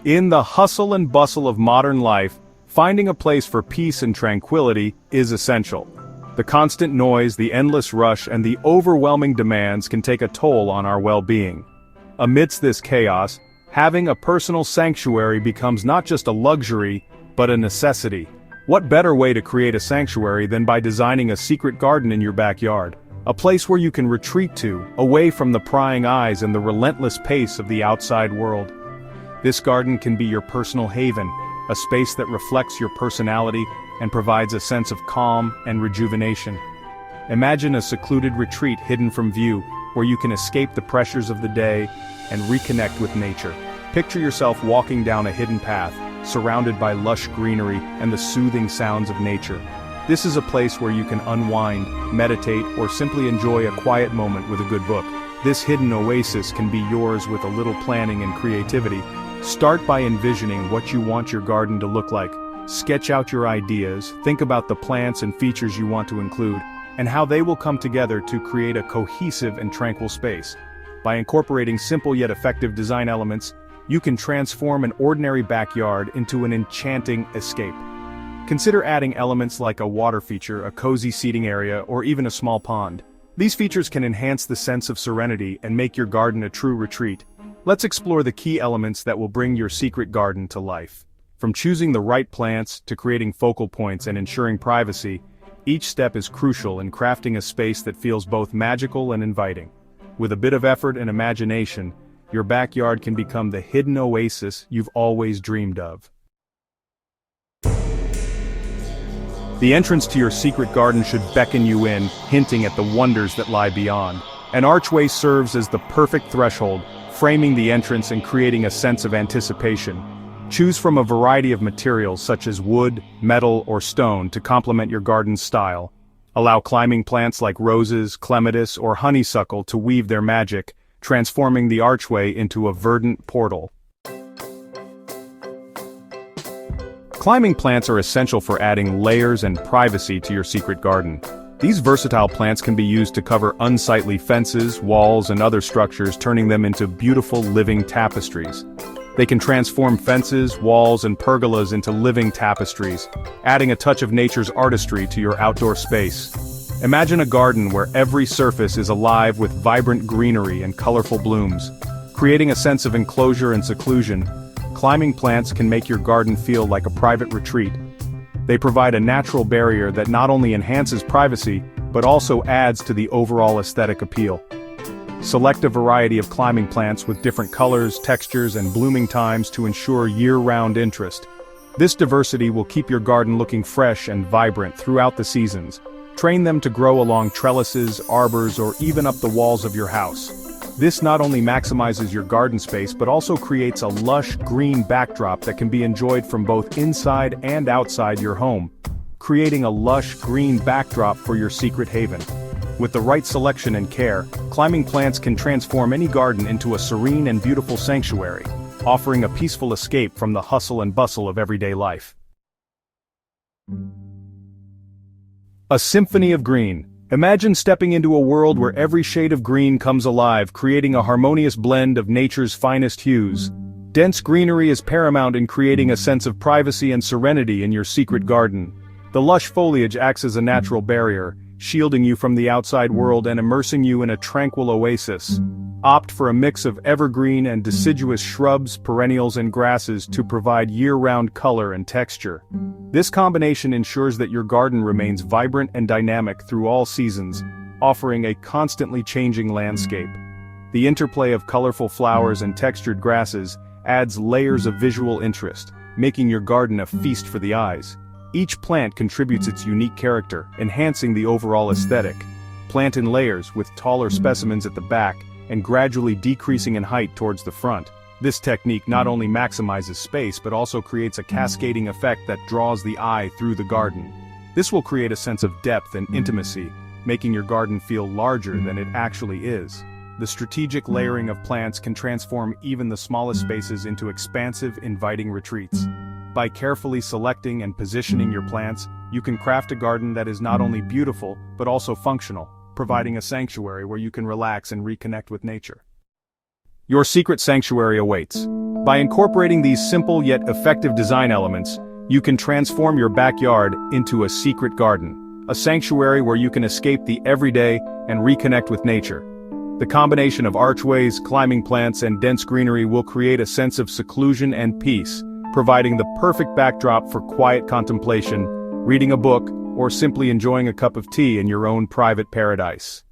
In the hustle and bustle of modern life, finding a place for peace and tranquility is essential. The constant noise, the endless rush, and the overwhelming demands can take a toll on our well-being. Amidst this chaos, having a personal sanctuary becomes not just a luxury, but a necessity. What better way to create a sanctuary than by designing a secret garden in your backyard? A place where you can retreat to, away from the prying eyes and the relentless pace of the outside world. This garden can be your personal haven, a space that reflects your personality and provides a sense of calm and rejuvenation. Imagine a secluded retreat hidden from view, where you can escape the pressures of the day and reconnect with nature. Picture yourself walking down a hidden path, surrounded by lush greenery and the soothing sounds of nature. This is a place where you can unwind, meditate, or simply enjoy a quiet moment with a good book. This hidden oasis can be yours with a little planning and creativity. Start by envisioning what you want your garden to look like. Sketch out your ideas, think about the plants and features you want to include, and how they will come together to create a cohesive and tranquil space. By incorporating simple yet effective design elements, you can transform an ordinary backyard into an enchanting escape. Consider adding elements like a water feature, a cozy seating area, or even a small pond. These features can enhance the sense of serenity and make your garden a true retreat. Let's explore the key elements that will bring your secret garden to life. From choosing the right plants to creating focal points and ensuring privacy, each step is crucial in crafting a space that feels both magical and inviting. With a bit of effort and imagination, your backyard can become the hidden oasis you've always dreamed of. The entrance to your secret garden should beckon you in, hinting at the wonders that lie beyond. An archway serves as the perfect threshold, framing the entrance and creating a sense of anticipation. Choose from a variety of materials such as wood, metal, or stone to complement your garden's style. Allow climbing plants like roses, clematis, or honeysuckle to weave their magic, transforming the archway into a verdant portal. Climbing plants are essential for adding layers and privacy to your secret garden. These versatile plants can be used to cover unsightly fences, walls, and other structures, turning them into beautiful living tapestries. They can transform fences, walls, and pergolas into living tapestries, adding a touch of nature's artistry to your outdoor space. Imagine a garden where every surface is alive with vibrant greenery and colorful blooms. Creating a sense of enclosure and seclusion, climbing plants can make your garden feel like a private retreat. They provide a natural barrier that not only enhances privacy, but also adds to the overall aesthetic appeal. Select a variety of climbing plants with different colors, textures, and blooming times to ensure year-round interest. This diversity will keep your garden looking fresh and vibrant throughout the seasons. Train them to grow along trellises, arbors, or even up the walls of your house. This not only maximizes your garden space but also creates a lush green backdrop that can be enjoyed from both inside and outside your home, creating a lush green backdrop for your secret haven. With the right selection and care, climbing plants can transform any garden into a serene and beautiful sanctuary, offering a peaceful escape from the hustle and bustle of everyday life. A symphony of green. Imagine stepping into a world where every shade of green comes alive, creating a harmonious blend of nature's finest hues. Dense greenery is paramount in creating a sense of privacy and serenity in your secret garden. The lush foliage acts as a natural barrier, shielding you from the outside world and immersing you in a tranquil oasis. Opt for a mix of evergreen and deciduous shrubs, perennials, and grasses to provide year-round color and texture. This combination ensures that your garden remains vibrant and dynamic through all seasons, offering a constantly changing landscape. The interplay of colorful flowers and textured grasses adds layers of visual interest, making your garden a feast for the eyes. Each plant contributes its unique character, enhancing the overall aesthetic. Plant in layers, with taller specimens at the back, and gradually decreasing in height towards the front. This technique not only maximizes space but also creates a cascading effect that draws the eye through the garden. This will create a sense of depth and intimacy, making your garden feel larger than it actually is. The strategic layering of plants can transform even the smallest spaces into expansive, inviting retreats. By carefully selecting and positioning your plants, you can craft a garden that is not only beautiful but also functional, providing a sanctuary where you can relax and reconnect with nature. Your secret sanctuary awaits. By incorporating these simple yet effective design elements, you can transform your backyard into a secret garden, a sanctuary where you can escape the everyday and reconnect with nature. The combination of archways, climbing plants, and dense greenery will create a sense of seclusion and peace, providing the perfect backdrop for quiet contemplation, reading a book, or simply enjoying a cup of tea in your own private paradise.